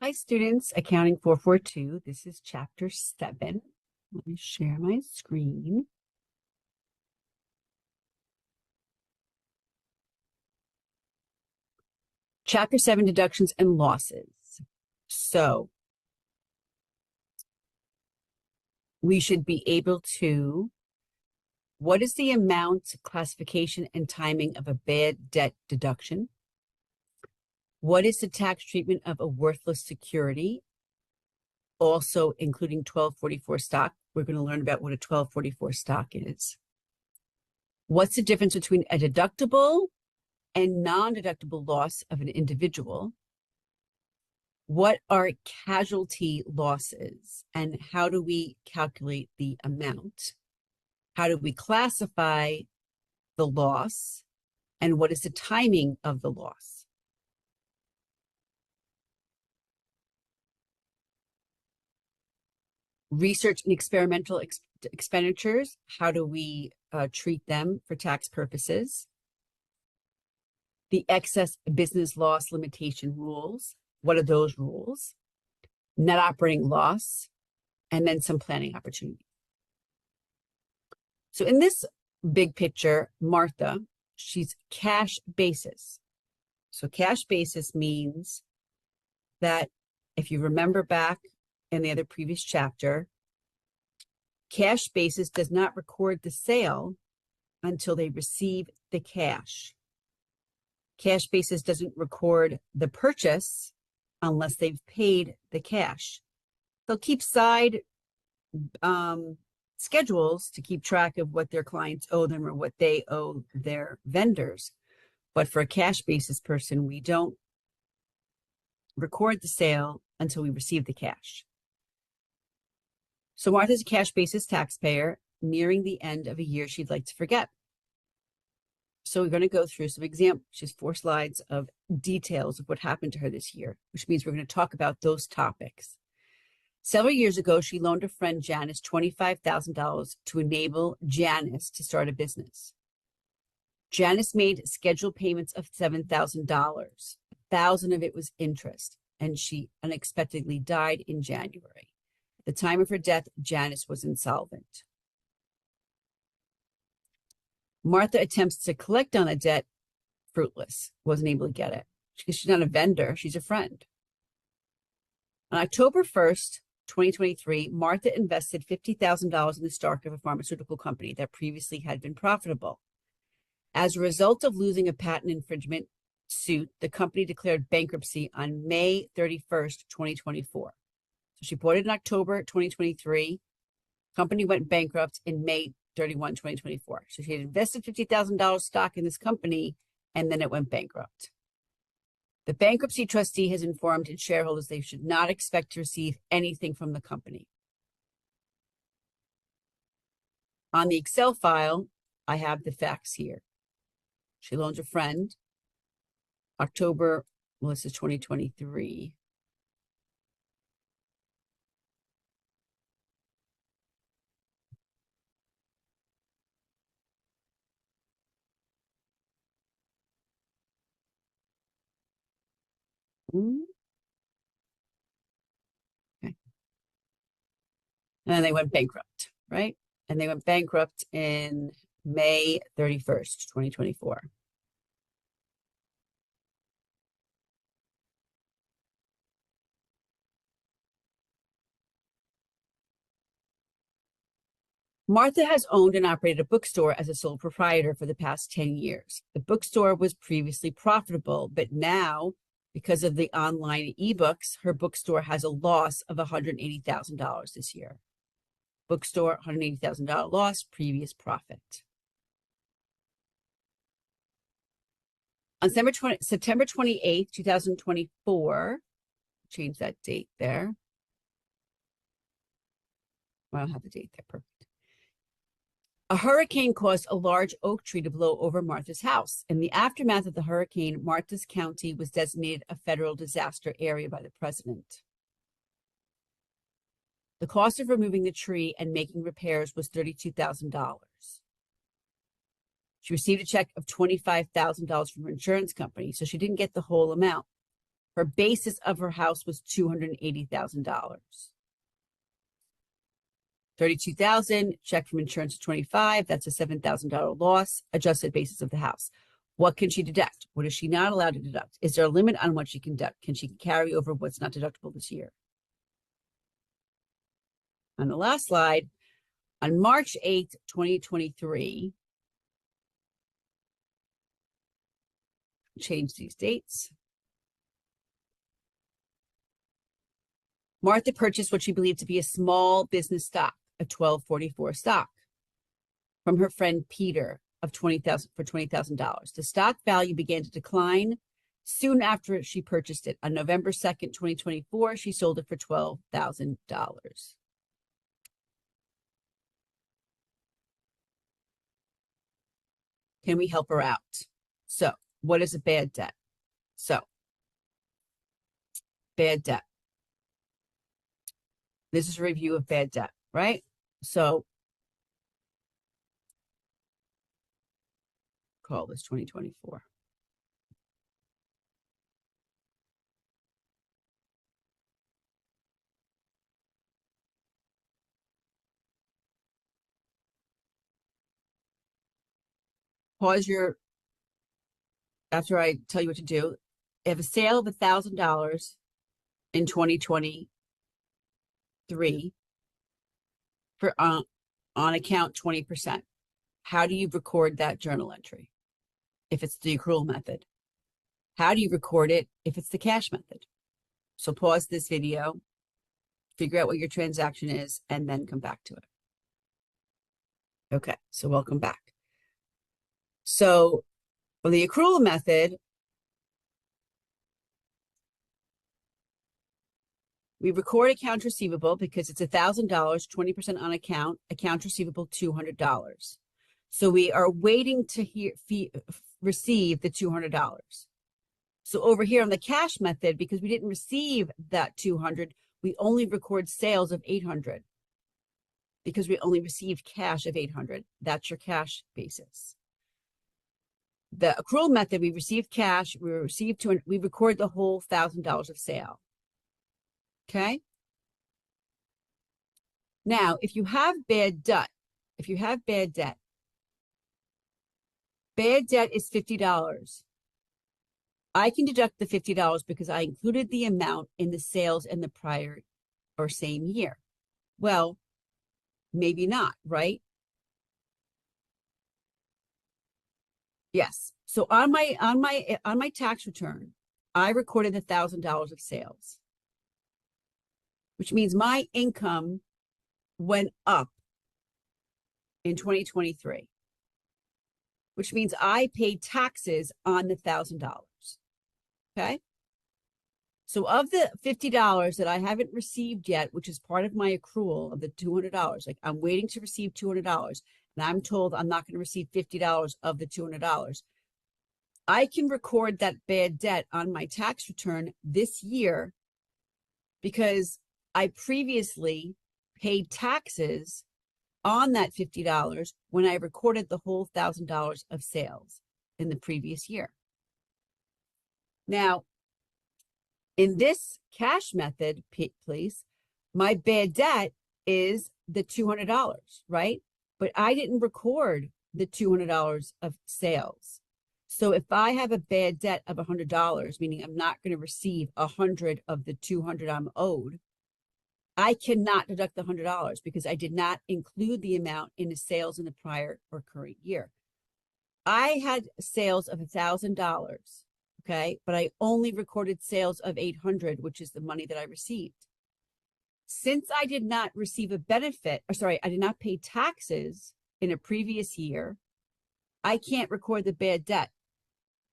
Hi, students, Accounting 442. This is Chapter 7. Let me share my screen. Chapter 7, Deductions and Losses. So, we should be able to, what is the amount, classification, and timing of a bad debt deduction? What is the tax treatment of a worthless security? Also, including 1244 stock. We're going to learn about what a 1244 stock is. What's the difference between a deductible and non-deductible loss of an individual? What are casualty losses and how do we calculate the amount? How do we classify the loss and what is the timing of the loss? Research and experimental expenditures, how do we treat them for tax purposes? The excess business loss limitation rules, what are those rules? Net operating loss, and then some planning opportunity. So in this big picture, Martha, she's cash basis. So cash basis means that if you remember back in the other previous chapter, cash basis does not record the sale until they receive the cash. Cash basis doesn't record the purchase unless they've paid the cash. They'll keep side schedules to keep track of what their clients owe them or what they owe their vendors. But for a cash basis person, we don't record the sale until we receive the cash. So Martha's a cash basis taxpayer nearing the end of a year she'd like to forget. So we're going to go through some examples. She has 4 slides of details of what happened to her this year, which means we're going to talk about those topics. Several years ago, she loaned a friend, Janice, $25,000 to enable Janice to start a business. Janice made scheduled payments of $7,000. $1,000 of it was interest, and she unexpectedly died in January. At the time of her death, Janice was insolvent. Martha attempts to collect on the debt, fruitless, wasn't able to get it. Because she's not a vendor, she's a friend. On October 1st, 2023, Martha invested $50,000 in the stock of a pharmaceutical company that previously had been profitable. As a result of losing a patent infringement suit, the company declared bankruptcy on May 31st, 2024. So she bought it in October 2023. Company went bankrupt in May 31, 2024. So she had invested $50,000 stock in this company, and then it went bankrupt. The bankruptcy trustee has informed its shareholders they should not expect to receive anything from the company. On the Excel file, I have the facts here. She loaned a friend, October, well, this is 2023. Okay. And then they went bankrupt, right? And they went bankrupt in May 31st, 2024. Martha has owned and operated a bookstore as a sole proprietor for the past 10 years. The bookstore was previously profitable, but now, because of the online ebooks, her bookstore has a loss of $180,000 this year. Bookstore, $180,000 loss, previous profit. On September 28th, 2024, change that date there. I don't have the date there, perfect. A hurricane caused a large oak tree to blow over Martha's house. In the aftermath of the hurricane, Martha's County was designated a federal disaster area by the president. The cost of removing the tree and making repairs was $32,000. She received a check of $25,000 from her insurance company, so she didn't get the whole amount. Her basis of her house was $280,000. $32,000, check from insurance of $25,000. That's a $7,000 loss, adjusted basis of the house. What can she deduct? What is she not allowed to deduct? Is there a limit on what she can deduct? Can she carry over what's not deductible this year? On the last slide, on March 8th, 2023, change these dates. Martha purchased what she believed to be a small business stock, a 1244 stock, from her friend Peter of $20,000 for $20,000. The stock value began to decline soon after she purchased it. On November 2nd, 2024, she sold it for $12,000. Can we help her out? So, what is a bad debt? So, bad debt. This is a review of bad debt, right? So, call this 2024. Pause your, after I tell you what to do. If a sale of $1,000 in 2023 for on account 20%, how do you record that journal entry if it's the accrual method? How do you record it if it's the cash method? So pause this video, figure out what your transaction is, and then come back to it. Okay, so welcome back. So for the accrual method, we record accounts receivable because it's $1,000, 20% on account, accounts receivable $200. So we are waiting to receive the $200. So over here on the cash method, because we didn't receive that $200, we only record sales of $800 because we only received cash of $800. That's your cash basis. The accrual method, we received cash, we record the whole $1,000 of sale. Okay. Now, if you have bad debt, bad debt is $50. I can deduct the $50 because I included the amount in the sales in the prior or same year. Well, maybe not, right? Yes. So on my tax return, I recorded $1,000 of sales, which means my income went up in 2023, which means I paid taxes on the $1,000. Okay. So of the $50 that I haven't received yet, which is part of my accrual of the $200, like I'm waiting to receive $200, and I'm told I'm not going to receive $50 of the $200, I can record that bad debt on my tax return this year because I previously paid taxes on that $50 when I recorded the whole $1,000 of sales in the previous year. Now, in this cash method, please, my bad debt is the $200, right? But I didn't record the $200 of sales. So if I have a bad debt of $100, meaning I'm not going to receive 100 of the 200 I'm owed, I cannot deduct the $100 because I did not include the amount in the sales in the prior or current year. I had sales of $1,000, okay, but I only recorded sales of $800, which is the money that I received. Since I did not receive a benefit, or sorry, I did not pay taxes in a previous year, I can't record the bad debt.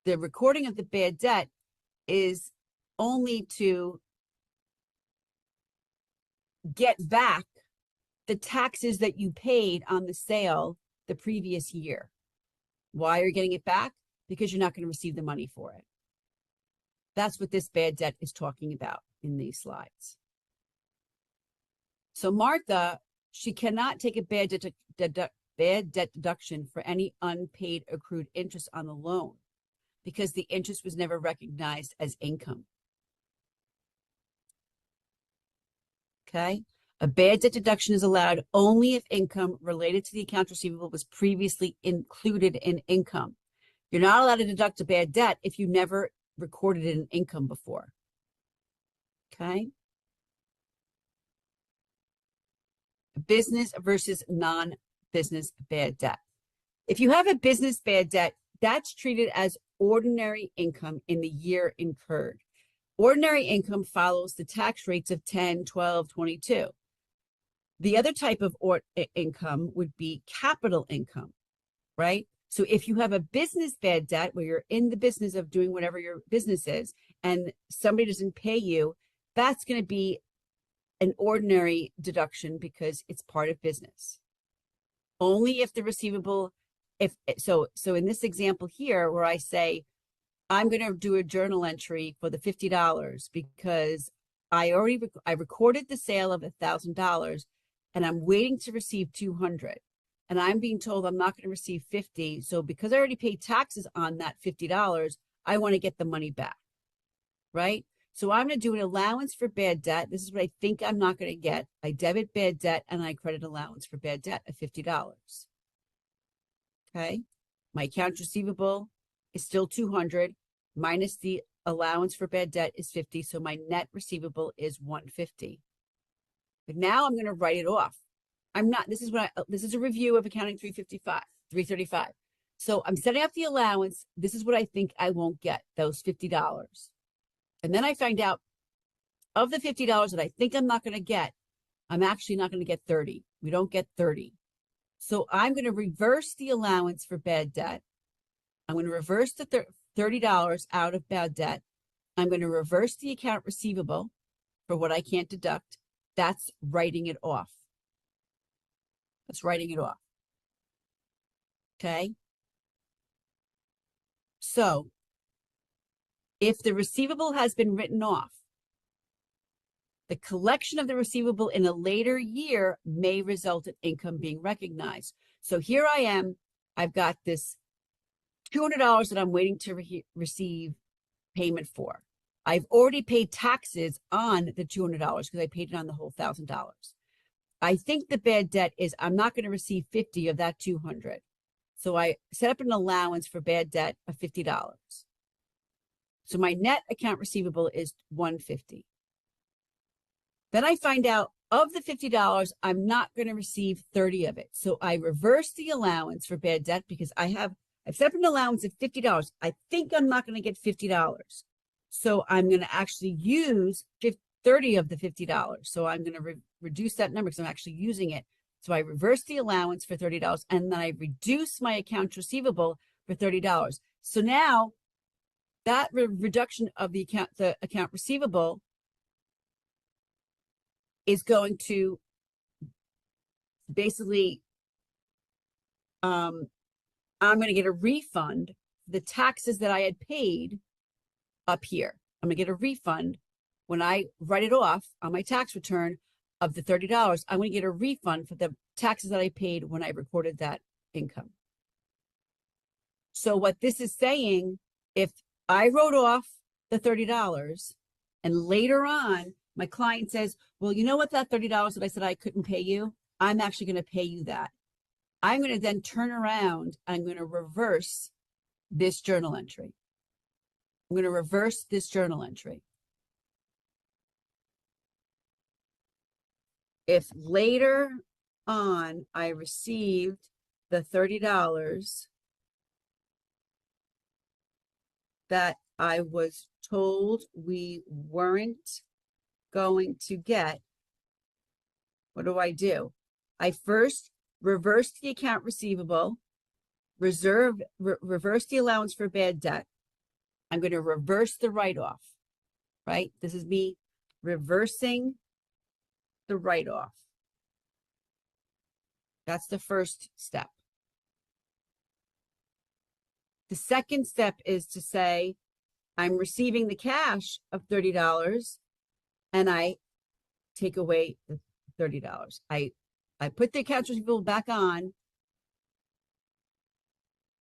The recording of the bad debt is only to get back the taxes that you paid on the sale the previous year. Why are you getting it back? Because you're not going to receive the money for it. That's what this bad debt is talking about in these slides. So Martha, she cannot take a bad debt deduction for any unpaid accrued interest on the loan because the interest was never recognized as income. Okay. A bad debt deduction is allowed only if income related to the accounts receivable was previously included in income. You're not allowed to deduct a bad debt if you never recorded it in income before. Okay. Business versus non-business bad debt. If you have a business bad debt, that's treated as ordinary income in the year incurred. Ordinary income follows the tax rates of 10, 12, 22. The other type of income would be capital income, right? So if you have a business bad debt where you're in the business of doing whatever your business is and somebody doesn't pay you, that's going to be an ordinary deduction because it's part of business. Only if the receivable, so in this example here where I say, I'm going to do a journal entry for the $50 because I recorded the sale of $1,000 and I'm waiting to receive 200 and I'm being told I'm not going to receive 50. So because I already paid taxes on that $50, I want to get the money back, right? So I'm going to do an allowance for bad debt. This is what I think I'm not going to get. I debit bad debt and I credit allowance for bad debt of $50. Okay. My accounts receivable is still 200 minus the allowance for bad debt is 50. So my net receivable is 150. But now I'm going to write it off. This is a review of accounting 335. So I'm setting up the allowance. This is what I think I won't get, those $50. And then I find out of the $50 that I think I'm not going to get, I'm actually not going to get 30. We don't get 30. So I'm going to reverse the allowance for bad debt. I'm going to reverse the $30 out of bad debt. I'm going to reverse the account receivable for what I can't deduct. That's writing it off. That's writing it off. Okay. So if the receivable has been written off, the collection of the receivable in a later year may result in income being recognized. So here I am. I've got this $200 that I'm waiting to receive payment for. I've already paid taxes on the $200 because I paid it on the whole $1,000. I think the bad debt is I'm not going to receive 50 of that 200. So I set up an allowance for bad debt of $50. So my net account receivable is 150. Then I find out of the $50, I'm not going to receive 30 of it. So I reverse the allowance for bad debt because I've set up an allowance of $50. I think I'm not going to get $50. So I'm going to actually use 30 of the $50. So I'm going to reduce that number because I'm actually using it. So I reverse the allowance for $30 and then I reduce my accounts receivable for $30. So now that reduction of the account receivable is going to basically, I'm going to get a refund for the taxes that I had paid up here. I'm going to get a refund when I write it off on my tax return of the $30. I'm going to get a refund for the taxes that I paid when I recorded that income. So what this is saying, if I wrote off the $30 and later on my client says, well, you know what, that $30 that I said I couldn't pay you, I'm actually going to pay you that. I'm going to then turn around and I'm going to reverse this journal entry. I'm going to reverse this journal entry. If later on I received the $30 that I was told we weren't going to get, what do? I first reverse the account receivable, reverse the allowance for bad debt. I'm going to reverse the write-off, right? This is me reversing the write-off. That's the first step. The second step is to say, I'm receiving the cash of $30 and I take away the $30. I put the accounts receivable back on,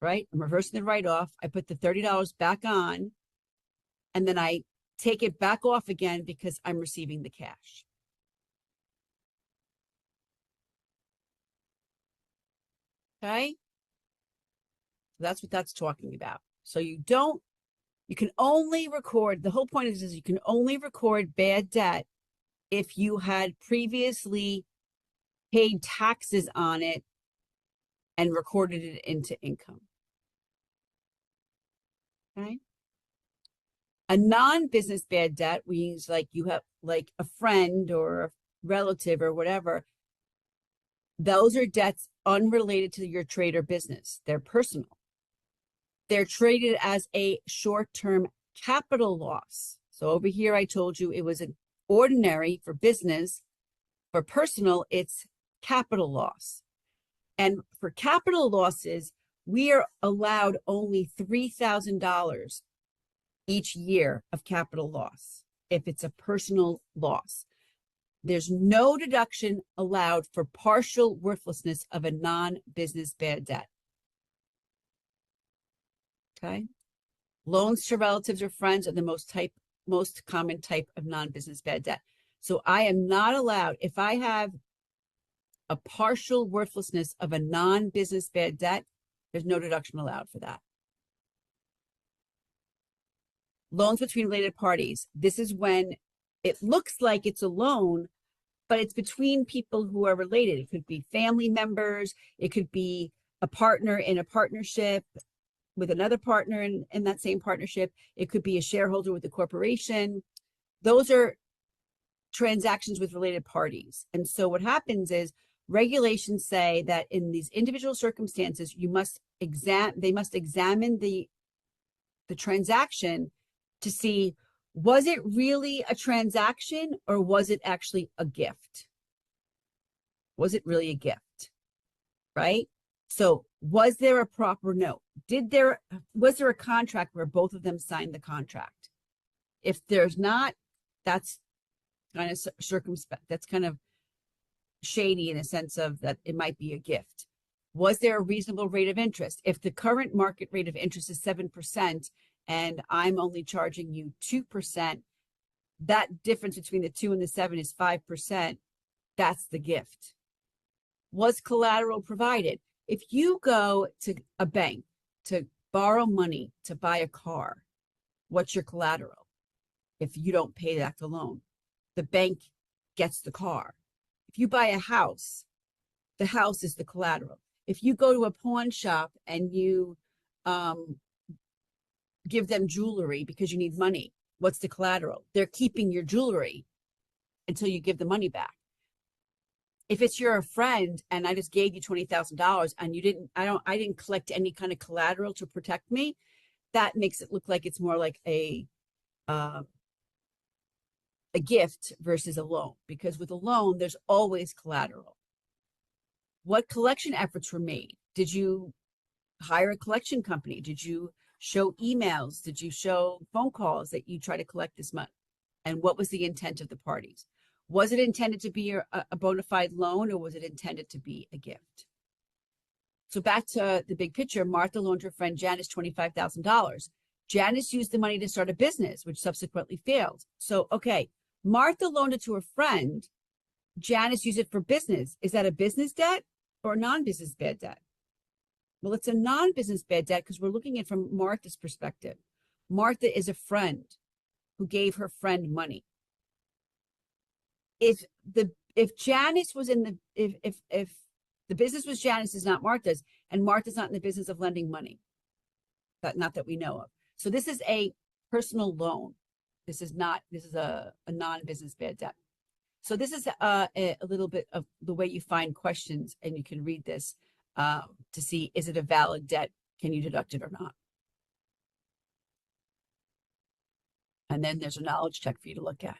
right? I'm reversing the write-off. I put the $30 back on, and then I take it back off again because I'm receiving the cash. Okay. That's what that's talking about. So you can only record, the whole point is you can only record bad debt if you had previously paid taxes on it and recorded it into income. Okay. A non-business bad debt means like you have like a friend or a relative or whatever. Those are debts unrelated to your trade or business. They're personal. They're treated as a short-term capital loss. So over here, I told you it was an ordinary for business. For personal, it's capital loss. And for capital losses, we are allowed only $3,000 each year of capital loss if it's a personal loss. There's no deduction allowed for partial worthlessness of a non-business bad debt. Okay. Loans to relatives or friends are the most common type of non-business bad debt. So I am not allowed, if I have a partial worthlessness of a non-business bad debt, there's no deduction allowed for that. Loans between related parties. This is when it looks like it's a loan, but it's between people who are related. It could be family members. It could be a partner in a partnership with another partner in that same partnership. It could be a shareholder with a corporation. Those are transactions with related parties. And so what happens is regulations say that in these individual circumstances, they must examine the transaction to see, was it really a transaction or was it actually a gift? Was it really a gift? Right? So was there a proper note? Was there a contract where both of them signed the contract? If there's not, that's kind of circumspect. That's kind of shady in a sense of that it might be a gift. Was there a reasonable rate of interest? If the current market rate of interest is 7% and I'm only charging you 2%, that difference between the 2 and the 7 is 5%. That's the gift. Was collateral provided? If you go to a bank to borrow money to buy a car, what's your collateral? If you don't pay back the loan, the bank gets the car. If you buy a house, the house is the collateral. If you go to a pawn shop and you give them jewelry because you need money, what's the collateral? They're keeping your jewelry until you give the money back. If it's you're a friend and I just gave you $20,000 and I didn't collect any kind of collateral to protect me, that makes it look like it's more like a gift versus a loan, because with a loan, there's always collateral. What collection efforts were made? Did you hire a collection company? Did you show emails? Did you show phone calls that you try to collect this money? And what was the intent of the parties? Was it intended to be a bona fide loan or was it intended to be a gift? So back to the big picture, Martha loaned her friend Janice $25,000. Janice used the money to start a business, which subsequently failed. So, okay, Martha loaned it to her friend. Janice used it for business. Is that a business debt or a non-business bad debt? Well, it's a non-business bad debt because we're looking at it from Martha's perspective. Martha is a friend who gave her friend money. If Janice was in the if the business was Janice's, not Martha's, and Martha's not in the business of lending money, not that we know of. So this is a personal loan. This is a non-business bad debt. So this is a little bit of the way you find questions, and you can read this to see, is it a valid debt? Can you deduct it or not? And then there's a knowledge check for you to look at.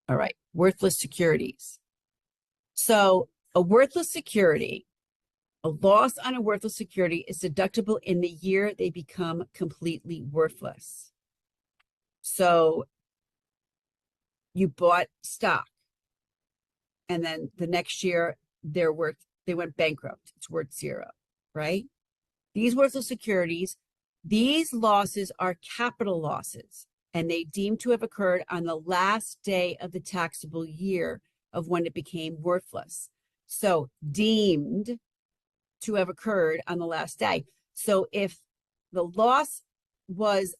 All right, worthless securities. So a worthless security, a loss on a worthless security is deductible in the year they become completely worthless. So you bought stock and then the next year they went bankrupt. It's worth zero, right? These worthless securities, these losses are capital losses, and they deemed to have occurred on the last day of the taxable year of when it became worthless. So deemed to have occurred on the last day. So if the loss was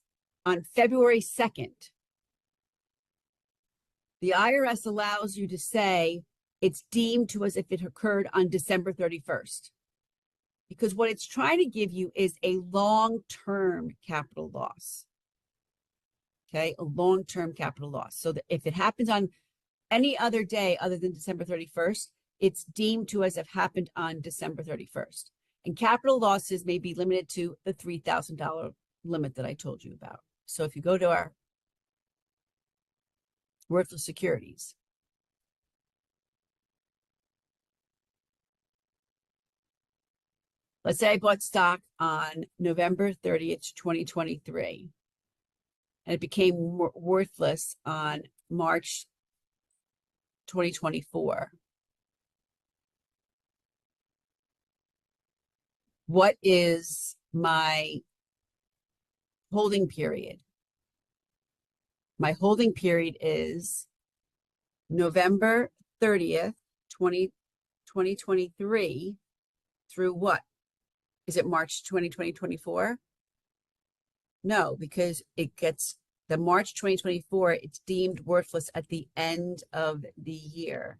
on February 2nd, the IRS allows you to say it's deemed to as if it occurred on December 31st. Because what it's trying to give you is a long-term capital loss. Okay, a long-term capital loss. So that if it happens on any other day other than December 31st, it's deemed to as if happened on December 31st. And capital losses may be limited to the $3,000 limit that I told you about. So if you go to our worthless securities, let's say I bought stock on November 30th, 2023, and it became worthless on March 2024. What is my holding period? My holding period is November 30th, 2023 through what? Is it March 2024? No, because it gets the March 2024, it's deemed worthless at the end of the year,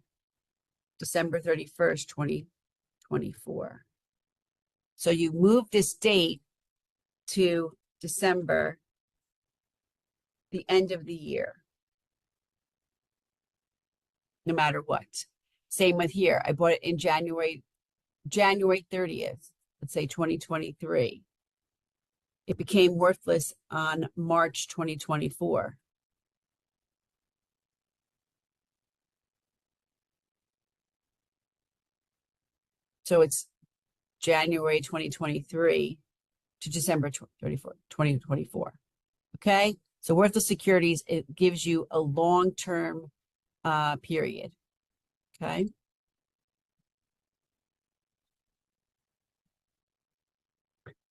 December 31st, 2024. So you move this date to December, the end of the year, no matter what. Same with here. I bought it in January 30th, let's say 2023. It became worthless on March 2024. So it's January 2023 to December 2024. Okay? So worthless securities, it gives you a long-term period. Okay?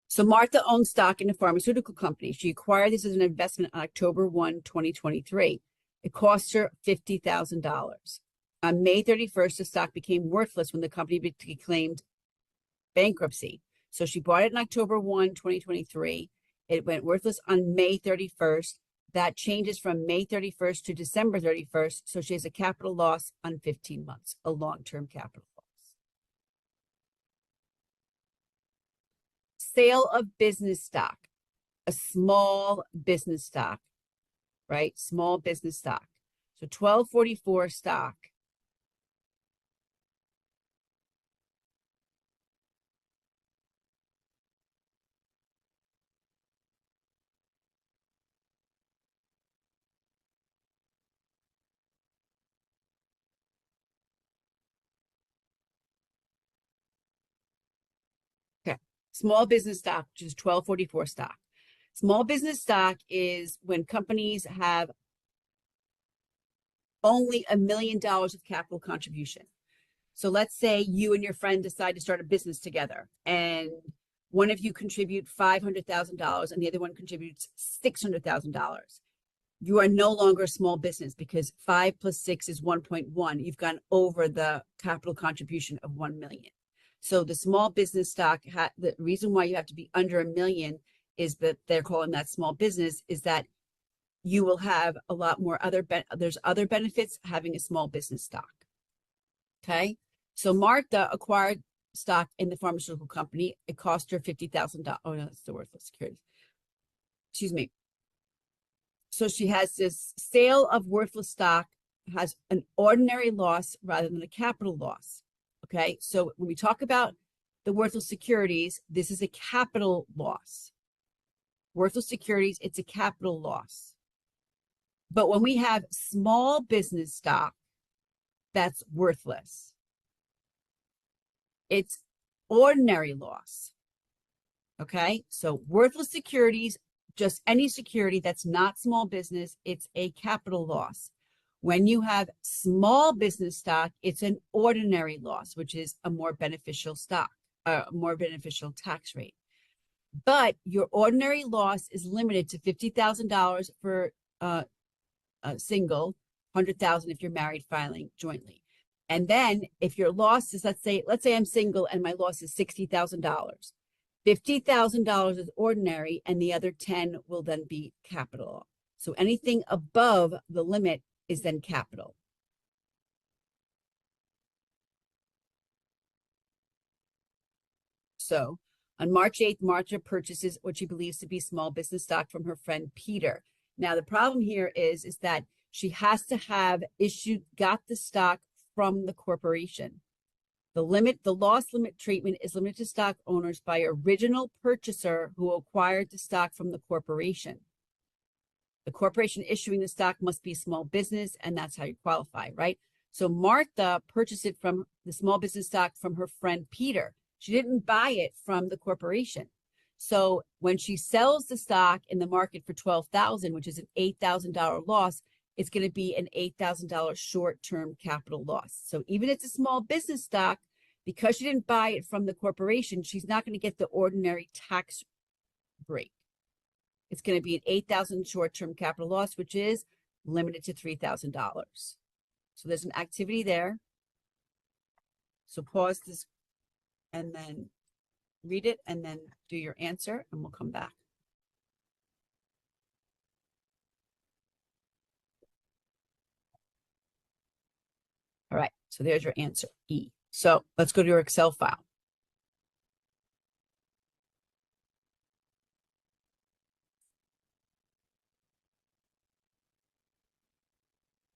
So Martha owns stock in a pharmaceutical company. She acquired this as an investment on October 1, 2023. It cost her $50,000. On May 31st, the stock became worthless when the company declared bankruptcy. So she bought it in October 1, 2023. It went worthless on May 31st. That changes from May 31st to December 31st. So she has a capital loss on 15 months, a long-term capital loss. Sale of business stock, a small business stock, right? Small business stock. So 1244 stock. Okay. Small business stock, which is 1244 stock. Small business stock is when companies have only $1 million of capital contribution. So let's say you and your friend decide to start a business together, and one of you contribute $500,000 and the other one contributes $600,000. You are no longer a small business because 5 plus 6 is 1.1. You've gone over the capital contribution of 1 million. So the small business stock, the reason why you have to be under $1 million is that they're calling that small business, is that you will have a lot more there's other benefits having a small business stock. Okay. So Martha acquired stock in the pharmaceutical company. It cost her $50,000. Oh no, that's the worthless securities. Excuse me. So she has this sale of worthless stock, has an ordinary loss rather than a capital loss. Okay. So when we talk about the worthless securities, this is a capital loss. Worthless securities, it's a capital loss. But when we have small business stock that's worthless, it's ordinary loss. Okay. So worthless securities, just any security that's not small business, it's a capital loss. When you have small business stock, it's an ordinary loss, which is a more beneficial stock, a more beneficial tax rate. But your ordinary loss is limited to $50,000 for a single, $100,000 if you're married filing jointly. And then if your loss is, let's say I'm single and my loss is $60,000. $50,000 is ordinary, and the other 10 will then be capital. So anything above the limit is then capital. So on March 8th, Marcia purchases what she believes to be small business stock from her friend Peter. Now, the problem here is that she has to have got the stock from the corporation. The loss limit treatment is limited to stock owners by original purchaser who acquired the stock from the corporation. The corporation issuing the stock must be a small business, and that's how you qualify, right? So Martha purchased it from the small business stock from her friend Peter. She didn't buy it from the corporation. So when she sells the stock in the market for $12,000, which is an $8,000 loss, it's going to be an $8,000 short-term capital loss. So even if it's a small business stock, because she didn't buy it from the corporation, she's not going to get the ordinary tax break. It's going to be an $8,000 short-term capital loss, which is limited to $3,000. So there's an activity there. So pause this and then read it and then do your answer, and we'll come back. All right, so there's your answer, E. So let's go to your Excel file.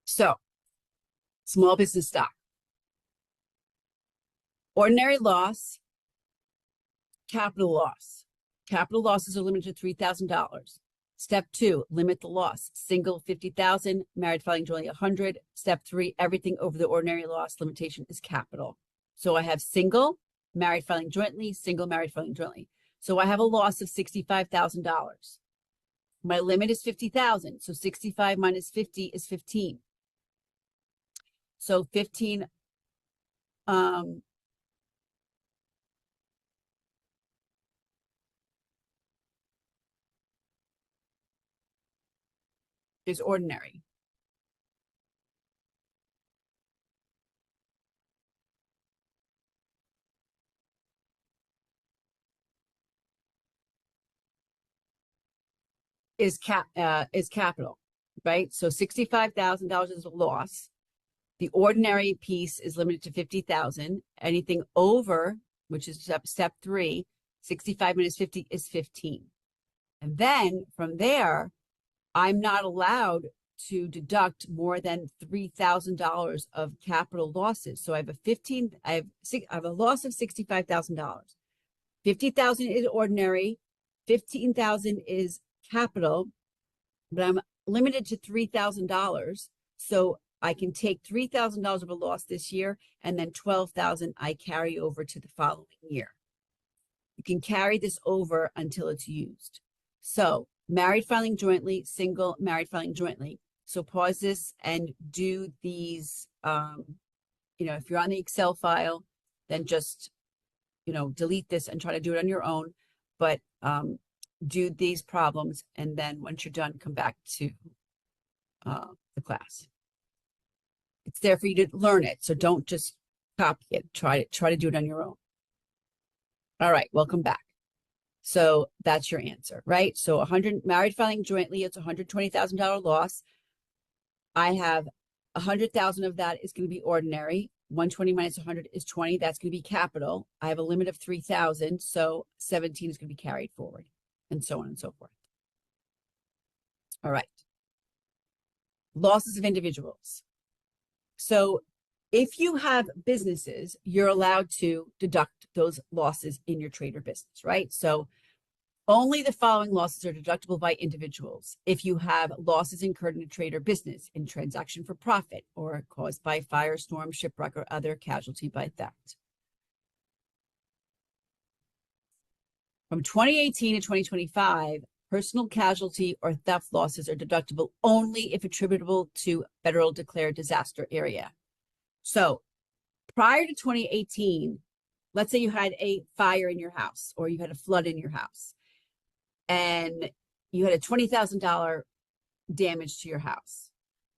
So small business stock. Ordinary loss, capital loss. Capital losses are limited to $3,000. Step 2, limit the loss. Single, 50,000, married filing jointly 100. Step 3, everything over the ordinary loss limitation is capital. So I have single, married filing jointly, single, married filing jointly. So I have a loss of $65,000. My limit is 50,000. So 65 minus 50 is 15. So 15 is ordinary. Is capital, right? So $65,000 is a loss. The ordinary piece is limited to 50,000. Anything over, which is step 3, 65 minus 50 is 15. And then from there, I'm not allowed to deduct more than $3,000 of capital losses. So I have a loss of $65,000. 50,000 is ordinary, 15,000 is capital, but I'm limited to $3,000. So I can take $3,000 of a loss this year, and then 12,000 I carry over to the following year. You can carry this over until it's used. So married filing jointly, single, married filing jointly. So pause this and do these, if you're on the Excel file, then just, delete this and try to do it on your own. But do these problems, and then once you're done, come back to the class. It's there for you to learn it, so don't just copy it. Try to do it on your own. All right, welcome back. So that's your answer, right? So 100 married filing jointly, it's $120,000 loss. I have 100,000 of that is going to be ordinary. 120 minus 100 is 20. That's going to be capital. I have a limit of 3,000, so 17 is going to be carried forward, and so on and so forth. All right. Losses of individuals. So if you have businesses, you're allowed to deduct those losses in your trade or business, right? So only the following losses are deductible by individuals. If you have losses incurred in a trade or business, in transaction for profit, or caused by fire, storm, shipwreck, or other casualty by theft. From 2018 to 2025, personal casualty or theft losses are deductible only if attributable to federal declared disaster area. So prior to 2018, let's say you had a fire in your house or you had a flood in your house and you had a $20,000 damage to your house.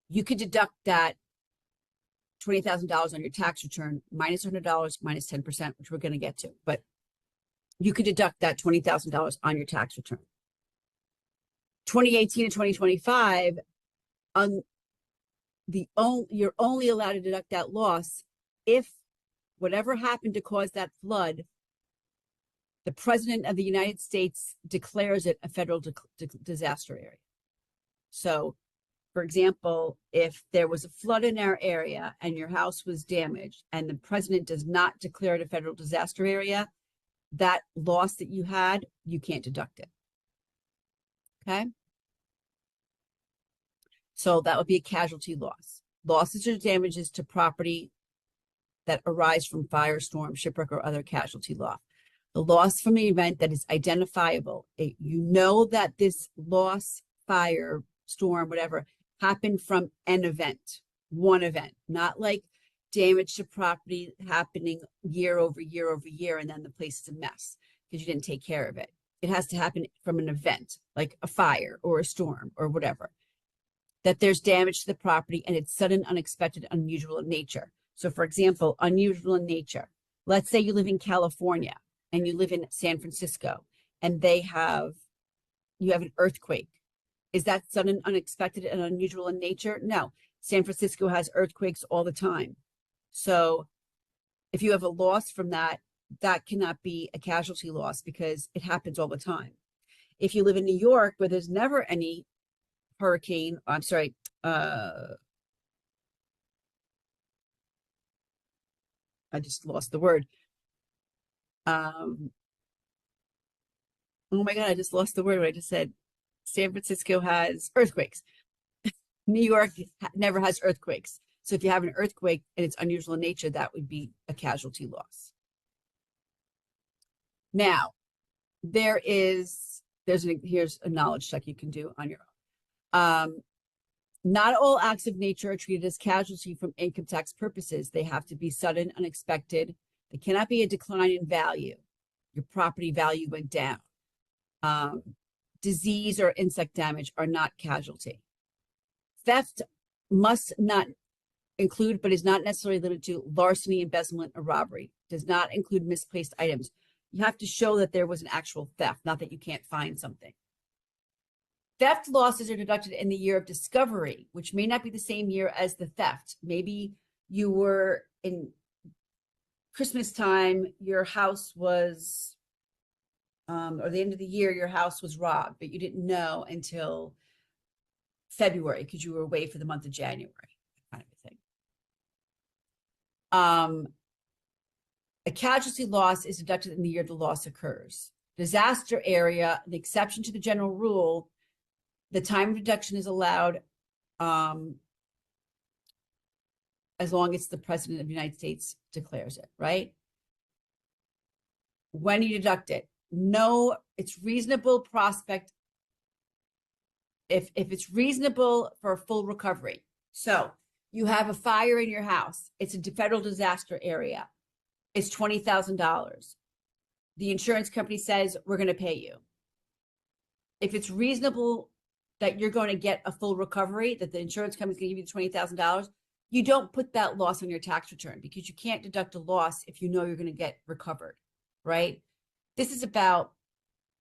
You could deduct that $20,000 on your tax return, minus $100, minus 10%, which we're going to get to. But you could deduct that $20,000 on your tax return. 2018 to 2025, you're only allowed to deduct that loss if whatever happened to cause that flood, the President of the United States declares it a federal disaster area. So, for example, if there was a flood in our area and your house was damaged and the President does not declare it a federal disaster area, that loss that you had, you can't deduct it. Okay? So that would be a casualty loss. Losses or damages to property that arise from fire, storm, shipwreck, or other casualty loss. The loss from the event that is identifiable. You know that this loss, fire, storm, whatever, happened from an event, one event, not like damage to property happening year over year over year, and then the place is a mess because you didn't take care of it. It has to happen from an event, like a fire or a storm or whatever, that there's damage to the property and it's sudden, unexpected, unusual in nature. So, for example, unusual in nature. Let's say you live in California and you live in San Francisco and you have an earthquake. Is that sudden, unexpected, and unusual in nature? No. San Francisco has earthquakes all the time. So if you have a loss from that, that cannot be a casualty loss because it happens all the time. If you live in New York where there's never any hurricane, I just lost the word. Oh my God, I just lost the word. What I just said. San Francisco has earthquakes. New York never has earthquakes. So if you have an earthquake and it's unusual in nature, that would be a casualty loss. Now, here's a knowledge check you can do on your own. Not all acts of nature are treated as casualty from income tax purposes. They have to be sudden, unexpected. They cannot be a decline in value. Your property value went down. Disease or insect damage are not casualty. Theft must not include, but is not necessarily limited to, larceny, embezzlement, or robbery. Does not include misplaced items. You have to show that there was an actual theft, not that you can't find something. Theft losses are deducted in the year of discovery, which may not be the same year as the theft. Maybe you were in Christmas time, your house was, or the end of the year, your house was robbed, but you didn't know until February because you were away for the month of January, kind of a thing. A casualty loss is deducted in the year the loss occurs. Disaster area, the exception to the general rule, the time of deduction is allowed as long as the President of the United States declares it, right? When you deduct it, no, it's reasonable prospect if it's reasonable for a full recovery. So you have a fire in your house. It's a federal disaster area. It's $20,000. The insurance company says, we're going to pay you. If it's reasonable that you're going to get a full recovery, that the insurance company is going to give you the $20,000, you don't put that loss on your tax return because you can't deduct a loss if you know you're going to get recovered, right? This is about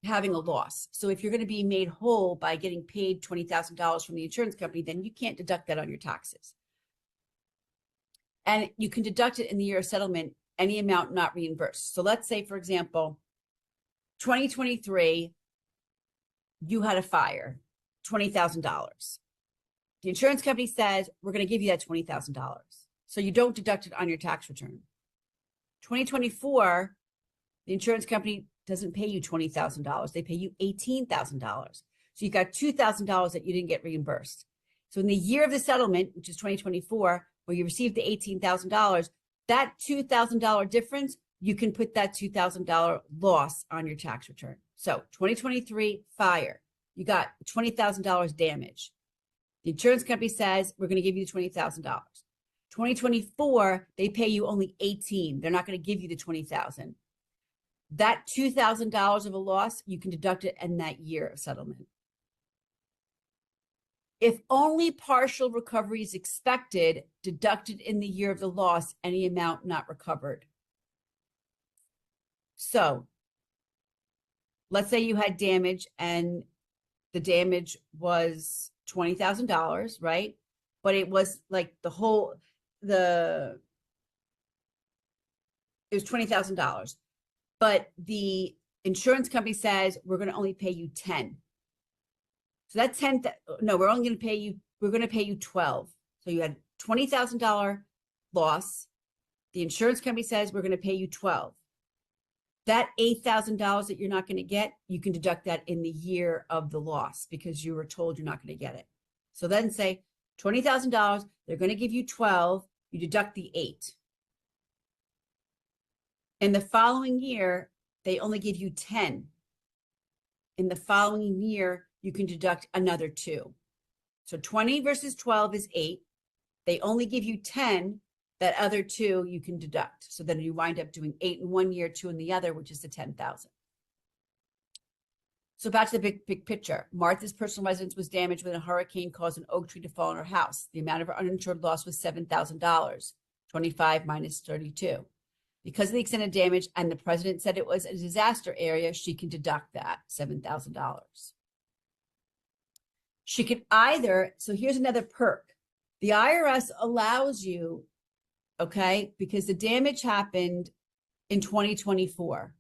having a loss. So if you're going to be made whole by getting paid $20,000 from the insurance company, then you can't deduct that on your taxes. And you can deduct it in the year of settlement, any amount not reimbursed. So let's say, for example, 2023, you had a fire, $20,000. The insurance company says, we're going to give you that $20,000. So you don't deduct it on your tax return. 2024, the insurance company doesn't pay you $20,000. They pay you $18,000. So you got $2,000 that you didn't get reimbursed. So in the year of the settlement, which is 2024, where you received the $18,000, that $2,000 difference, you can put that $2,000 loss on your tax return. So 2023 fire, you got $20,000 damage. The insurance company says, we're going to give you the $20,000. 2024, they pay you only $18,000. They're not going to give you the $20,000. That $2,000 of a loss, you can deduct it in that year of settlement. If only partial recovery is expected, deducted in the year of the loss, any amount not recovered. So let's say you had damage and the damage was $20,000, right? But it was like it was $20,000. But the insurance company says, we're going to only pay you 10. So that 10, no, we're going to pay you 12. So you had $20,000 loss. The insurance company says, we're going to pay you 12. That $8,000 that you're not going to get, you can deduct that in the year of the loss because you were told you're not going to get it. So then say $20,000, they're going to give you 12, you deduct the 8. In the following year, they only give you 10. In the following year, you can deduct another 2. So 20 versus 12 is 8. They only give you 10. That other 2 you can deduct. So then you wind up doing 8 in one year, 2 in the other, which is the 10,000. So back to the big picture. Martha's personal residence was damaged when a hurricane caused an oak tree to fall on her house. The amount of her uninsured loss was $7,000, 25 minus 32. Because of the extent of damage and the president said it was a disaster area, she can deduct that $7,000. She could either, so here's another perk. The IRS allows you, okay, because the damage happened in 2024.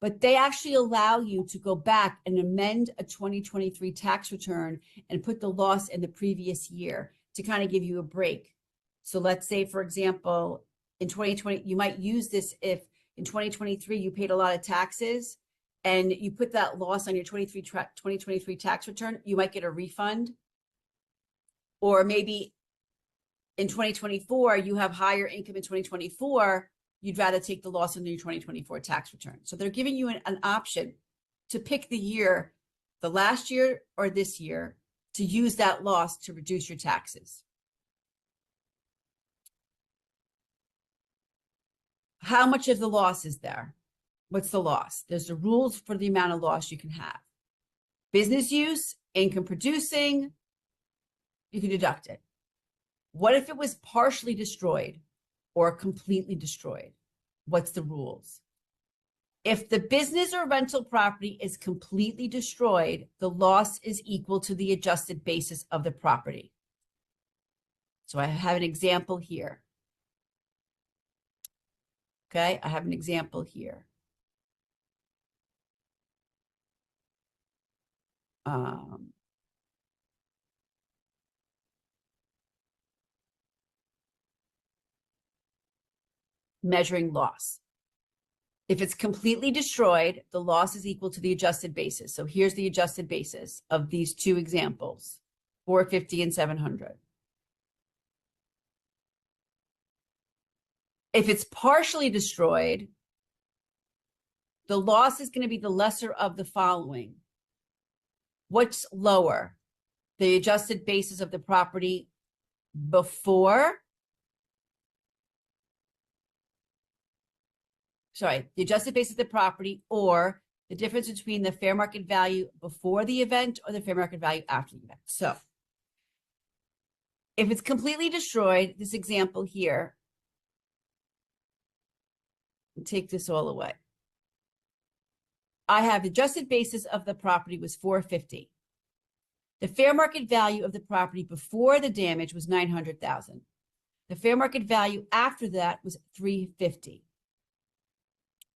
But they actually allow you to go back and amend a 2023 tax return and put the loss in the previous year to kind of give you a break. So let's say, for example, in 2020, you might use this if in 2023 you paid a lot of taxes and you put that loss on your 2023 tax return, you might get a refund. Or maybe in 2024, you have higher income in 2024, you'd rather take the loss in your 2024 tax return. So they're giving you an option to pick the year, the last year or this year, to use that loss to reduce your taxes. How much of the loss is there? What's the loss? There's the rules for the amount of loss you can have. Business use, income producing, you can deduct it. What if it was partially destroyed or completely destroyed? What's the rules? If the business or rental property is completely destroyed, the loss is equal to the adjusted basis of the property. So I have an example here. Okay, I have an example here. Measuring loss. If it's completely destroyed, the loss is equal to the adjusted basis. So here's the adjusted basis of these two examples, 450 and 700. If it's partially destroyed, the loss is going to be the lesser of the following. What's lower? The adjusted basis of the property before, the adjusted basis of the property, or the difference between the fair market value before the event or the fair market value after the event. So if it's completely destroyed, this example here, take this all away. I have adjusted basis of the property was 450. The fair market value of the property before the damage was 900,000. The fair market value after that was 350.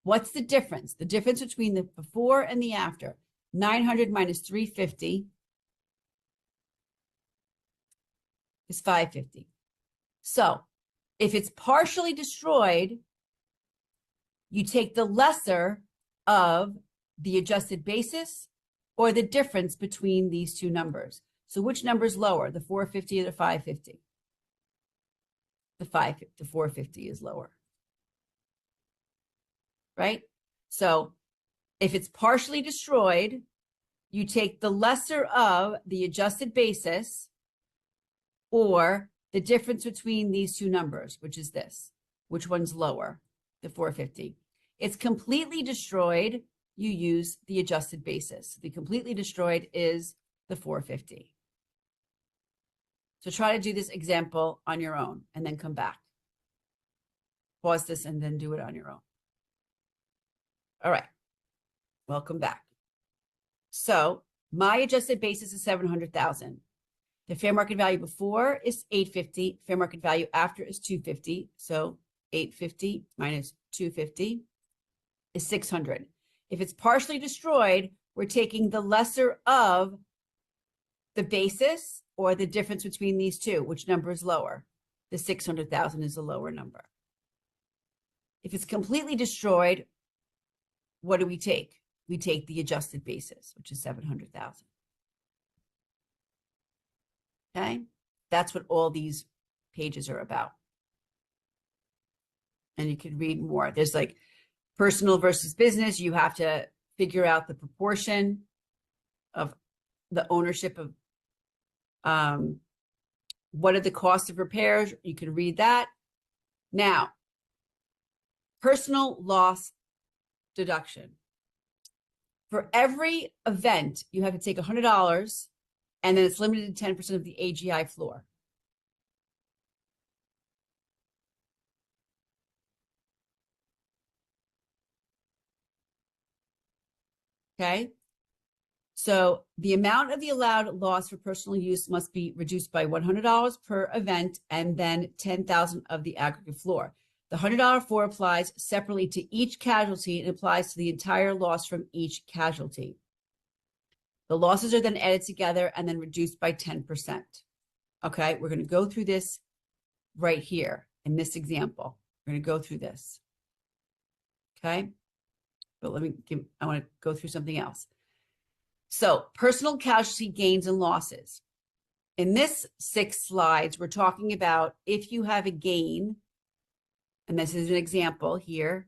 What's the difference? The difference between the before and the after. 900 minus 350 is 550. So if it's partially destroyed, you take the lesser of the adjusted basis or the difference between these two numbers. So which number is lower, the 450 or the 550? The 450 is lower. Right? So if it's partially destroyed, you take the lesser of the adjusted basis or the difference between these two numbers, which is this. Which one's lower? The 450. It's completely destroyed, you use the adjusted basis. The completely destroyed is the 450. So try to do this example on your own and then come back. Pause this and then do it on your own. All right. Welcome back. So my adjusted basis is 700,000. The fair market value before is 850. Fair market value after is 250. So 850 minus 250 is 600. If it's partially destroyed, we're taking the lesser of the basis or the difference between these two. Which number is lower? The 600,000 is a lower number. If it's completely destroyed, what do we take? We take the adjusted basis, which is 700,000. Okay? That's what all these pages are about. And you can read more. There's like personal versus business. You have to figure out the proportion of the ownership of what are the costs of repairs. You can read that. Now, personal loss deduction. For every event, you have to take $100, and then it's limited to 10% of the AGI floor. Okay? So the amount of the allowed loss for personal use must be reduced by $100 per event and then 10,000 of the aggregate floor. The $100 floor applies separately to each casualty and applies to the entire loss from each casualty. The losses are then added together and then reduced by 10%. Okay, we're going to go through this right here in this example. We're going to go through this. Okay, but I want to go through something else. So personal casualty gains and losses. In this 6 slides, we're talking about if you have a gain, and this is an example here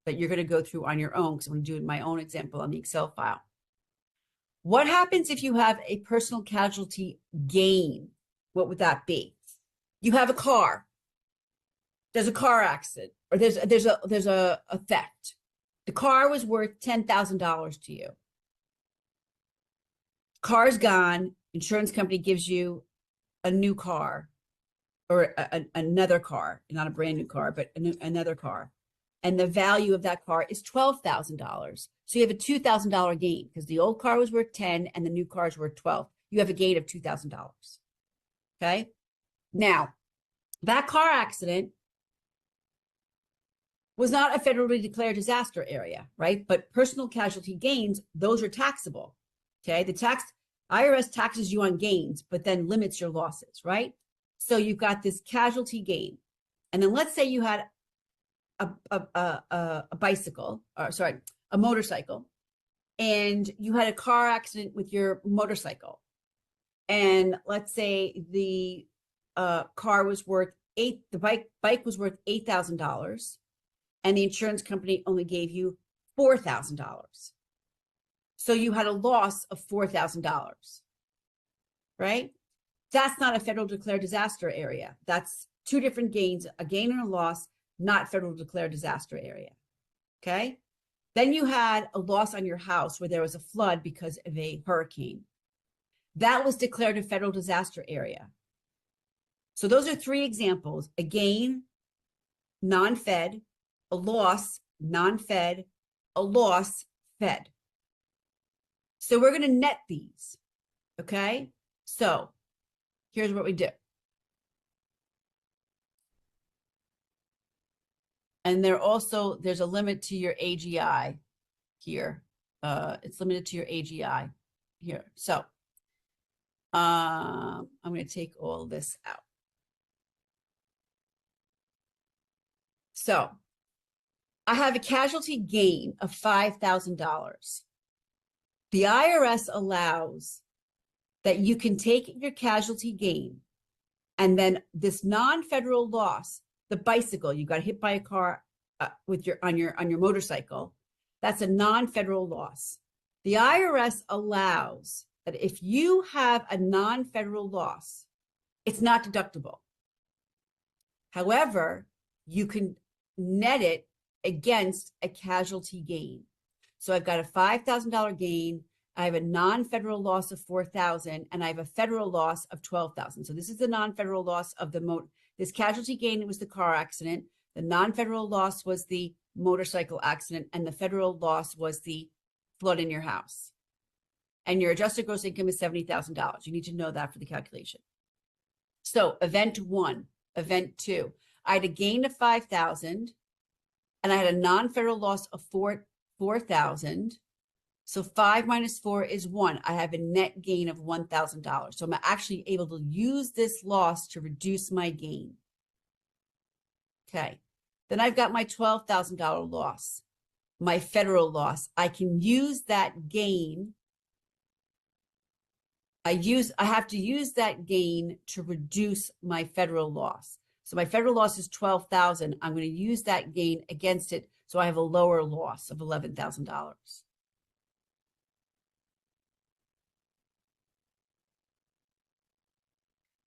that you're going to go through on your own because I'm going to do my own example on the Excel file. What happens if you have a personal casualty gain? What would that be? You have a car. There's a car accident, or there's a theft. The car was worth $10,000 to you. Car's gone. Insurance company gives you a new car, or another car, not a brand new car, but another car. And the value of that car is $12,000. So you have a $2,000 gain because the old car was worth 10 and the new car is worth 12. You have a gain of $2,000. Okay. Now, that car accident was not a federally declared disaster area, right? But personal casualty gains, those are taxable. Okay. The IRS taxes you on gains, but then limits your losses, right? So you've got this casualty gain. And then let's say you had a bicycle, or sorry, a motorcycle, and you had a car accident with your motorcycle. And let's say the car was worth the bike was worth $8,000, and the insurance company only gave you $4,000. So you had a loss of $4,000, right? That's not a federal declared disaster area. That's two different gains, a gain and a loss, not federal declared disaster area. Okay. Then you had a loss on your house where there was a flood because of a hurricane. That was declared a federal disaster area. So those are 3 examples: a gain, non-fed; a loss, non-fed; a loss, fed. So we're going to net these. Okay. So here's what we do. And there's a limit to your AGI here. It's limited to your AGI here. So I'm going to take all this out. So I have a casualty gain of $5,000. The IRS allows that you can take your casualty gain and then this non-federal loss, the bicycle, you got hit by a car on your motorcycle, that's a non-federal loss. The IRS allows that if you have a non-federal loss, it's not deductible. However, you can net it against a casualty gain. So I've got a $5,000 gain I have a non-federal loss of 4,000 and I have a federal loss of 12,000. So this is the non-federal loss of this casualty gain was the car accident. The non-federal loss was the motorcycle accident, and the federal loss was the flood in your house. And your adjusted gross income is $70,000. You need to know that for the calculation. So event 1, event 2, I had a gain of 5,000 and I had a non-federal loss of 4,000. So 5 minus 4 is 1. I have a net gain of $1,000. So I'm actually able to use this loss to reduce my gain. Okay. Then I've got my $12,000 loss, my federal loss. I can use that gain. I have to use that gain to reduce my federal loss. So my federal loss is 12,000. I'm going to use that gain against it. So I have a lower loss of $11,000.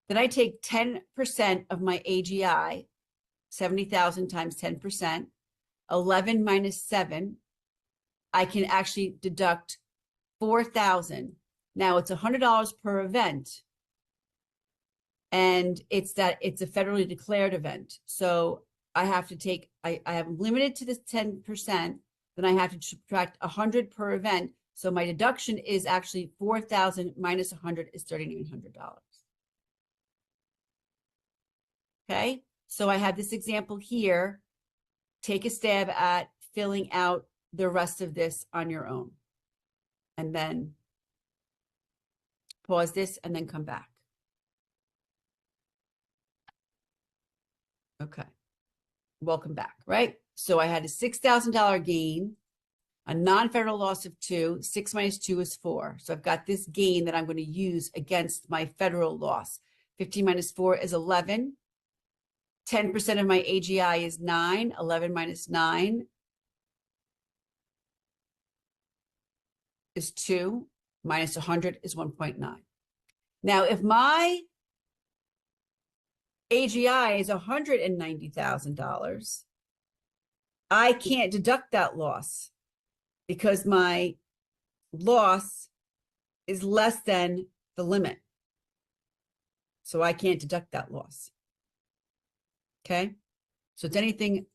Then I take 10% of my AGI, 70,000 times 10%, 11 minus 7. I can actually deduct 4,000. Now it's $100 per event. And it's a federally declared event. So I have to take, I am limited to this 10%, then I have to subtract 100 per event. So my deduction is actually 4,000 minus 100 is $3,900. Okay, so I have this example here. Take a stab at filling out the rest of this on your own. And then pause this and then come back. Okay, welcome back, right? So I had a $6,000 gain, a non-federal loss of 2, 6 minus 2 is 4. So I've got this gain that I'm going to use against my federal loss. 15 minus 4 is 11. 10% of my AGI is 9. 11 minus 9 is 2. Minus 100 is 1.9. Now, if my AGI is $190,000, I can't deduct that loss because my loss is less than the limit. So I can't deduct that loss. Okay, so it's anything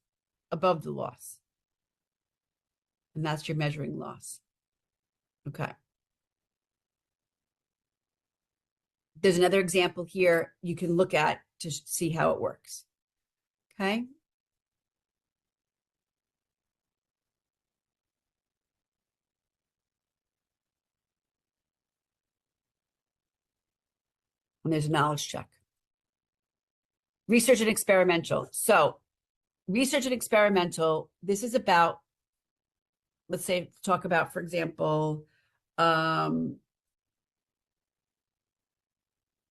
above the loss. And that's your measuring loss. Okay. There's another example here you can look at to see how it works. Okay. And there's a knowledge check. Research and experimental. So research and experimental, this is about, let's say, talk about, for example, a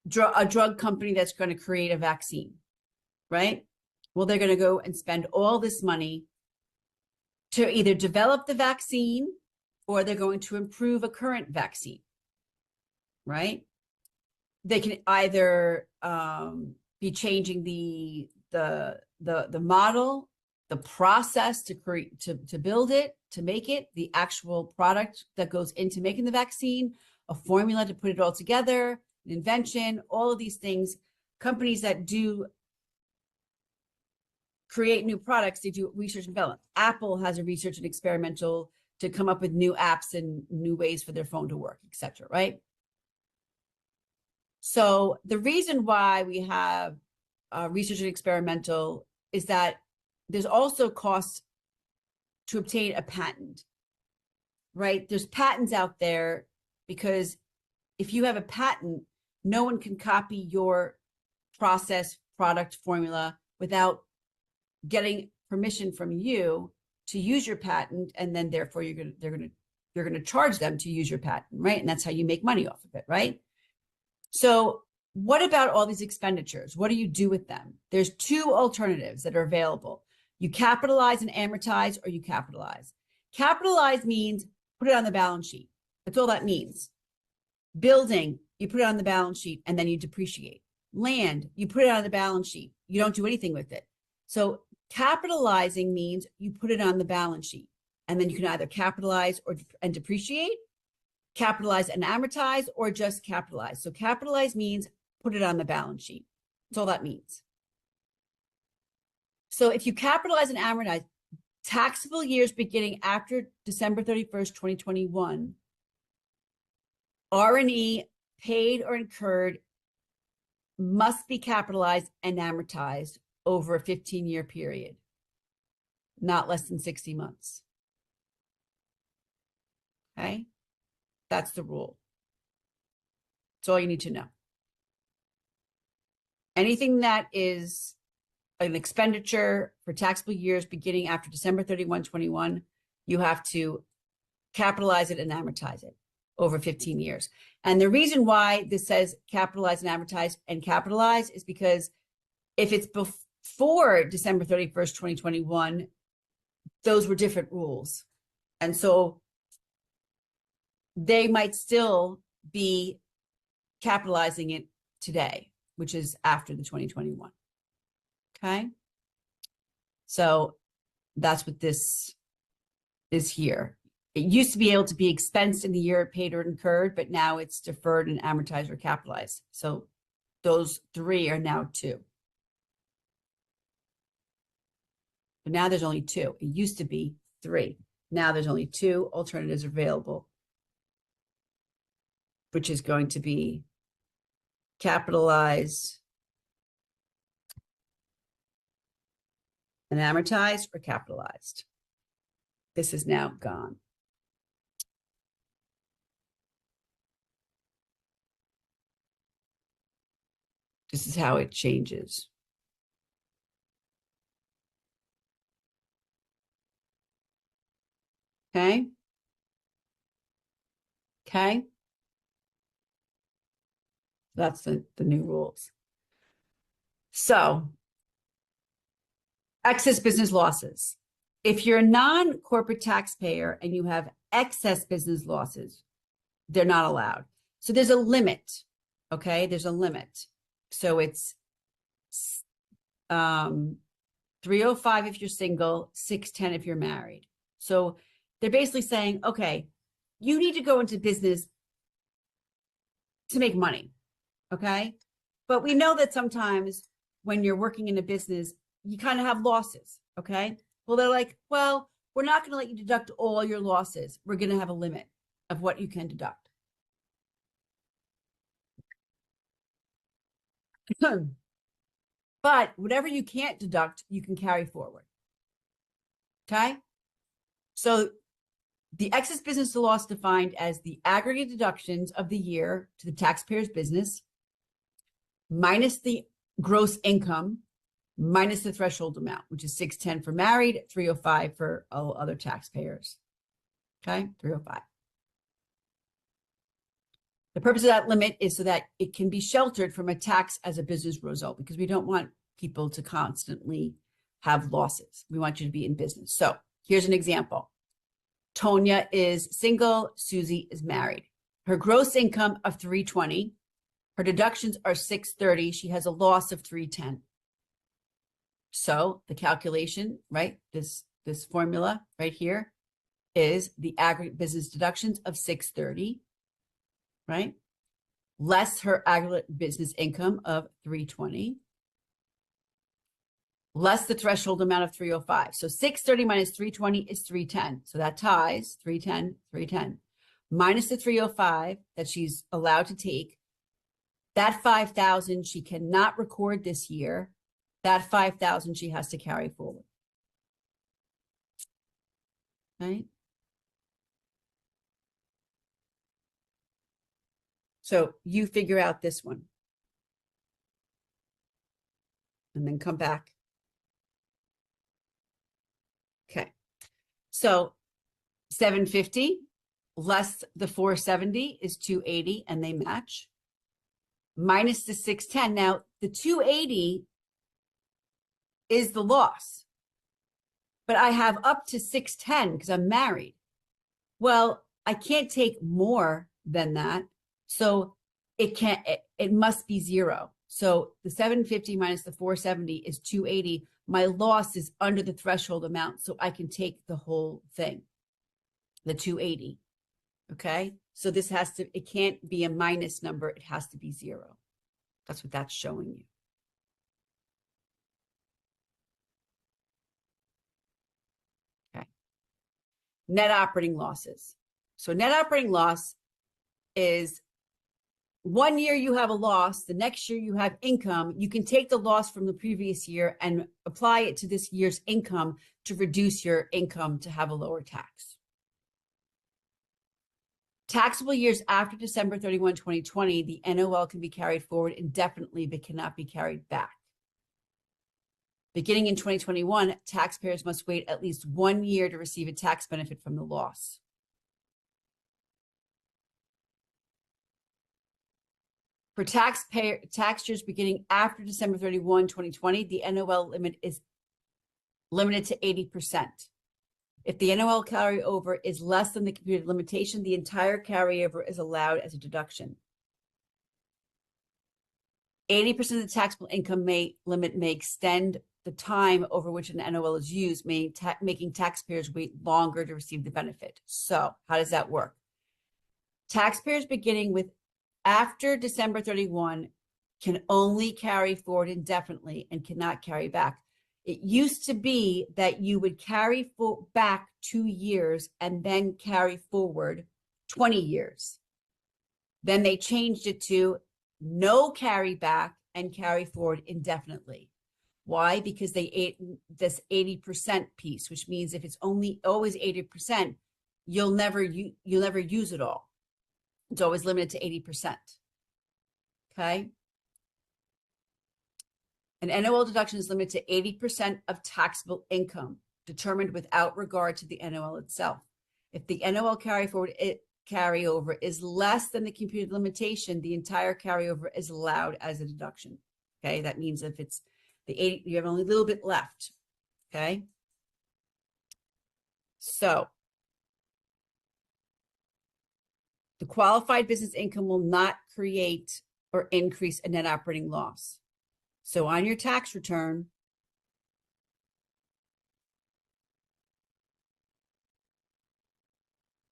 drug company that's going to create a vaccine, right? Well, they're going to go and spend all this money to either develop the vaccine or they're going to improve a current vaccine, right? They can either be changing the model, the process to create, to build it, to make it, the actual product that goes into making the vaccine, a formula to put it all together, an invention, all of these things. Companies that do create new products, they do research and development. Apple has a research and experimental to come up with new apps and new ways for their phone to work, etc., right? So the reason why we have research and experimental is that there's also costs to obtain a patent, right? There's patents out there because if you have a patent, no one can copy your process, product, formula without getting permission from you to use your patent, and then therefore you're going to charge them to use your patent, right? And that's how you make money off of it, right? So what about all these expenditures? What do you do with them? There's two alternatives that are available. You capitalize and amortize, or you capitalize. Capitalize means put it on the balance sheet. That's all that means. Building, you put it on the balance sheet and then you depreciate. Land, you put it on the balance sheet. You don't do anything with it. So capitalizing means you put it on the balance sheet and then you can either capitalize and depreciate, capitalize and amortize, or just capitalize. So capitalize means put it on the balance sheet. That's all that means. So if you capitalize and amortize, taxable years beginning after December 31st, 2021, R&E paid or incurred must be capitalized and amortized over a 15-year period, not less than 60 months. Okay? That's the rule. That's all you need to know. Anything that is an expenditure for taxable years beginning after December 31, 21, you have to capitalize it and amortize it over 15 years. And the reason why this says capitalize and amortize and capitalize is because if it's before December 31st, 2021, those were different rules. And so they might still be capitalizing it today, which is after the 2021. Okay. So that's what this is here. It used to be able to be expensed in the year it paid or incurred, but now it's deferred and amortized or capitalized. So those three are now two. But now there's only two. It used to be three. Now there's only two alternatives available, which is going to be capitalized and amortized or capitalized. This is now gone. This is how it changes. Okay. Okay. That's the new rules. So, excess business losses. If you're a non-corporate taxpayer and you have excess business losses, they're not allowed. So there's a limit. Okay. There's a limit. So it's 305 if you're single, 610 if you're married. So they're basically saying, okay, you need to go into business to make money. Okay. But we know that sometimes when you're working in a business, you kind of have losses. Okay. Well, they're like, well, we're not going to let you deduct all your losses. We're going to have a limit of what you can deduct. But whatever you can't deduct, you can carry forward. Okay. So the excess business loss defined as the aggregate deductions of the year to the taxpayer's business minus the gross income minus the threshold amount, which is 610 for married, 305 for all other taxpayers. Okay, 305. The purpose of that limit is so that it can be sheltered from a tax as a business result, because we don't want people to constantly have losses. We want you to be in business. So here's an example. Tonya is single, Susie is married. Her gross income of 320, her deductions are 630. She has a loss of 310. So the calculation, right? This formula right here is the aggregate business deductions of 630, right? Less her aggregate business income of 320, less the threshold amount of 305. So 630 minus 320 is 310. So that ties 310, 310. Minus the 305 that she's allowed to take. That 5,000 she cannot record this year. That 5,000 she has to carry forward. Right? So you figure out this one. And then come back. Okay. So 750 less the 470 is 280, and they match. Minus the 610. Now, the 280 is the loss. But I have up to 610 because I'm married. Well, I can't take more than that. So it must be zero. So the 750 minus the 470 is 280. My loss is under the threshold amount, so I can take the whole thing, the 280. Okay. So this has to, it can't be a minus number. It has to be 0. That's what that's showing you. Okay. Net operating losses. So net operating loss is 1 year you have a loss, the next year you have income. You can take the loss from the previous year and apply it to this year's income to reduce your income to have a lower tax. Taxable years after December 31, 2020, the NOL can be carried forward indefinitely but cannot be carried back. Beginning in 2021, taxpayers must wait at least 1 year to receive a tax benefit from the loss. For tax years beginning after December 31, 2020, the NOL limit is limited to 80%. If the NOL carryover is less than the computed limitation, the entire carryover is allowed as a deduction. 80% of the taxable income limit may extend the time over which an NOL is used, making taxpayers wait longer to receive the benefit. So how does that work? Taxpayers beginning with after December 31 can only carry forward indefinitely and cannot carry back. It used to be that you would carry back 2 years and then carry forward 20 years. Then they changed it to no carry back and carry forward indefinitely. Why? Because they ate this 80% piece, which means if it's always 80%, you'll never use it all. It's always limited to 80%. Okay. An NOL deduction is limited to 80% of taxable income, determined without regard to the NOL itself. If the NOL carryover is less than the computed limitation, the entire carryover is allowed as a deduction. Okay, that means if it's the 80, you have only a little bit left. Okay. So the qualified business income will not create or increase a net operating loss. So on your tax return,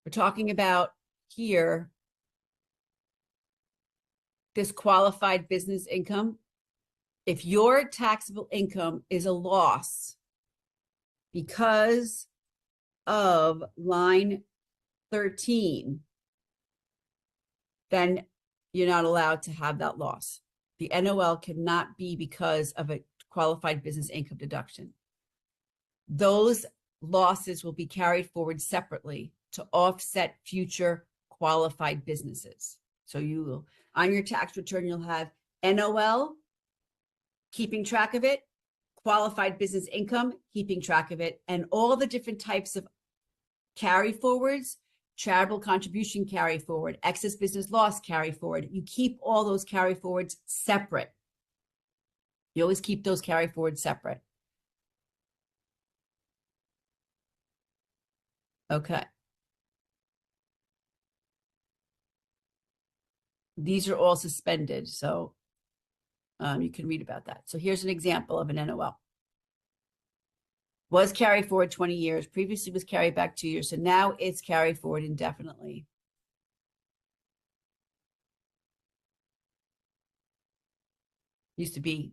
we're talking about here, this qualified business income. If your taxable income is a loss because of line 13, then you're not allowed to have that loss. The NOL cannot be because of a qualified business income deduction. Those losses will be carried forward separately to offset future qualified businesses. So you will, on your tax return, you'll have NOL, keeping track of it, qualified business income, keeping track of it, and all the different types of carry forwards, charitable contribution carry forward, excess business loss carry forward. You keep all those carry forwards separate. You always keep those carry forwards separate. Okay. These are all suspended, so you can read about that. So here's an example of an NOL. Was carried forward 20 years, previously was carried back 2 years, so now it's carried forward indefinitely. Used to be,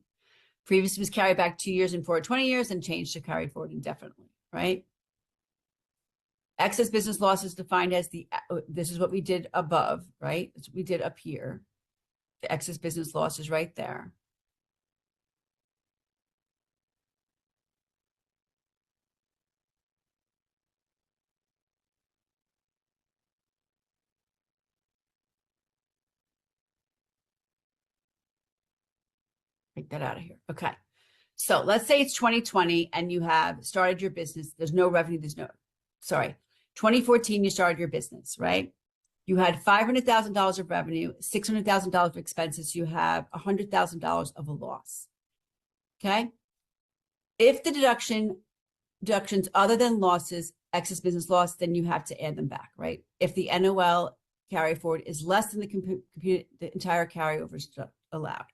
previously was carried back 2 years and forward 20 years and changed to carried forward indefinitely, right? Excess business loss is defined as this is what we did above, right? That's what we did up here. The excess business loss is right there. Take that out of here. Okay. So let's say it's 2020 and you have started your business. There's no revenue. 2014, you started your business, right? You had $500,000 of revenue, $600,000 of expenses. You have $100,000 of a loss. Okay. If the deductions other than losses, excess business loss, then you have to add them back, right? If the NOL carry forward is less than the entire carryover is allowed.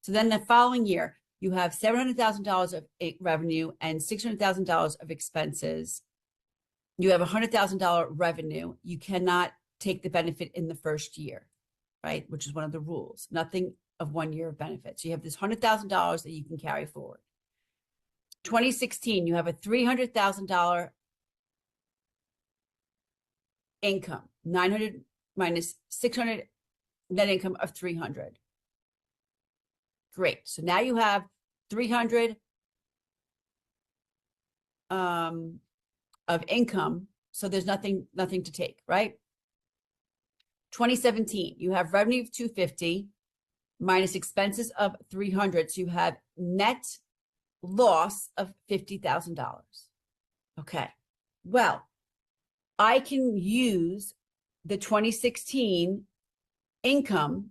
So then the following year, you have $700,000 of revenue and $600,000 of expenses. You have $100,000 revenue. You cannot take the benefit in the first year, right? Which is one of the rules. Nothing of 1 year of benefits. So you have this $100,000 that you can carry forward. 2016, you have a $300,000 income, 900 minus 600, net income of 300. Great. So now you have 300 of income. So there's nothing to take, right? 2017, you have revenue of 250 minus expenses of 300. So you have net loss of $50,000. Okay. Well, I can use the 2016 income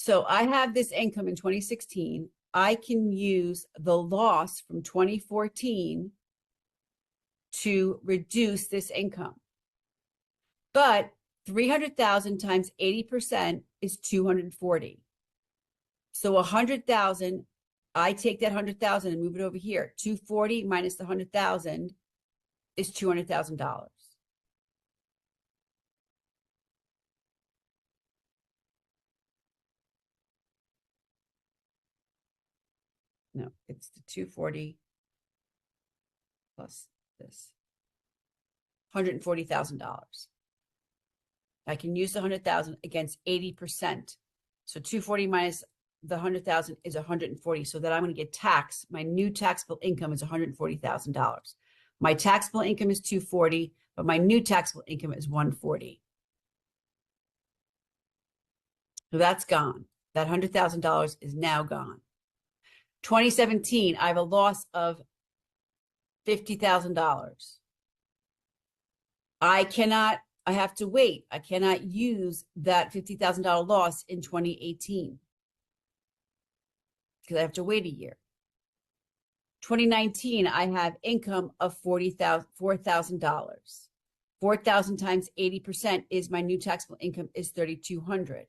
So I have this income in 2016. I can use the loss from 2014 to reduce this income. But 300,000 times 80% is 240. So 100,000, I take that 100,000 and move it over here. 240 minus the 100,000 is $200,000. No, it's the 240 plus this. $140,000. I can use the 100,000 against 80%. So 240 minus the 100,000 is 140. So that I'm going to get taxed. My new taxable income is $140,000. My taxable income is 240, but my new taxable income is 140. So that's gone. That $100,000 is now gone. 2017, I have a loss of $50,000. I have to wait. I cannot use that $50,000 loss in 2018 because I have to wait a year. 2019, I have income of $4,000. 4,000 times 80% is my new taxable income is $3,200.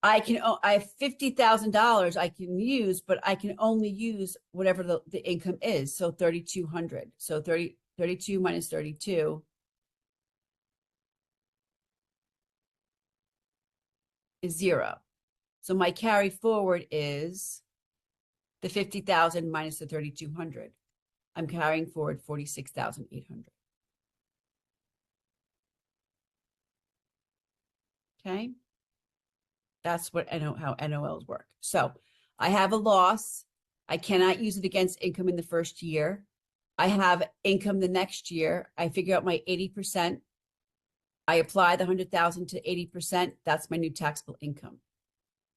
I have $50,000 I can use, but I can only use whatever the income is. So 3,200. So 32 minus 32 is 0. So my carry forward is the 50,000 minus the 3,200. I'm carrying forward 46,800. Okay. That's how NOLs work. So I have a loss. I cannot use it against income in the first year. I have income the next year. I figure out my 80%. I apply the 100,000 to 80%. That's my new taxable income.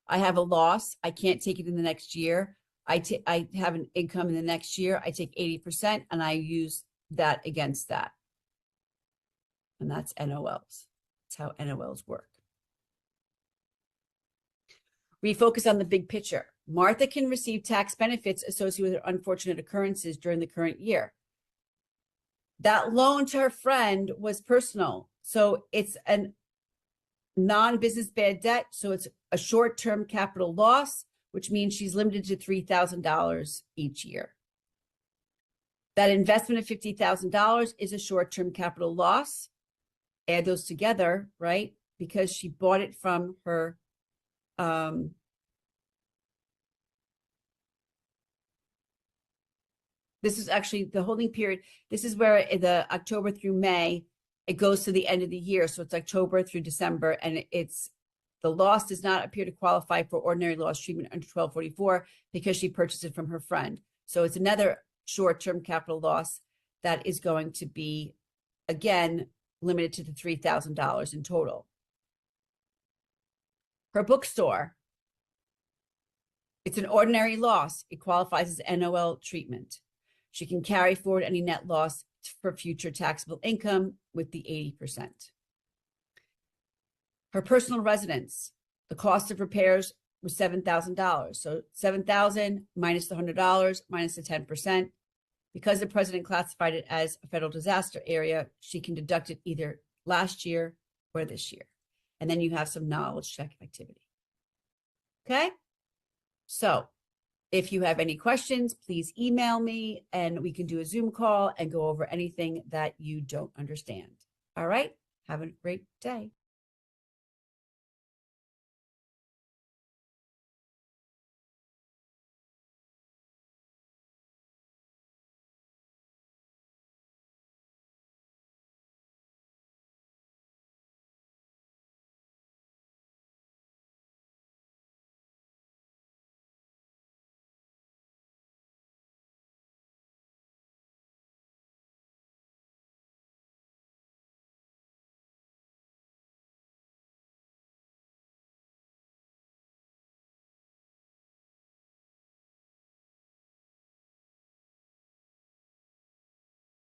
I have a loss. I can't take it in the next year. I have an income in the next year. I take 80% and I use that against that. And that's NOLs. That's how NOLs work. We focus on the big picture. Martha can receive tax benefits associated with her unfortunate occurrences during the current year. That loan to her friend was personal. So it's a non-business bad debt. So it's a short-term capital loss, which means she's limited to $3,000 each year. That investment of $50,000 is a short-term capital loss. Add those together, right? Because she bought it from her this is actually the holding period. This is where the October through May, it goes to the end of the year. So it's October through December, and the loss does not appear to qualify for ordinary loss treatment under 1244 because she purchased it from her friend. So it's another short-term capital loss that is going to be, again, limited to the $3,000 in total. Her bookstore, it's an ordinary loss. It qualifies as NOL treatment. She can carry forward any net loss for future taxable income with the 80%. Her personal residence, the cost of repairs was $7,000. So $7,000 minus the $100 minus the 10%. Because the president classified it as a federal disaster area, she can deduct it either last year or this year. And then you have some knowledge check activity. Okay? So if you have any questions, please email me and we can do a Zoom call and go over anything that you don't understand. All right? Have a great day.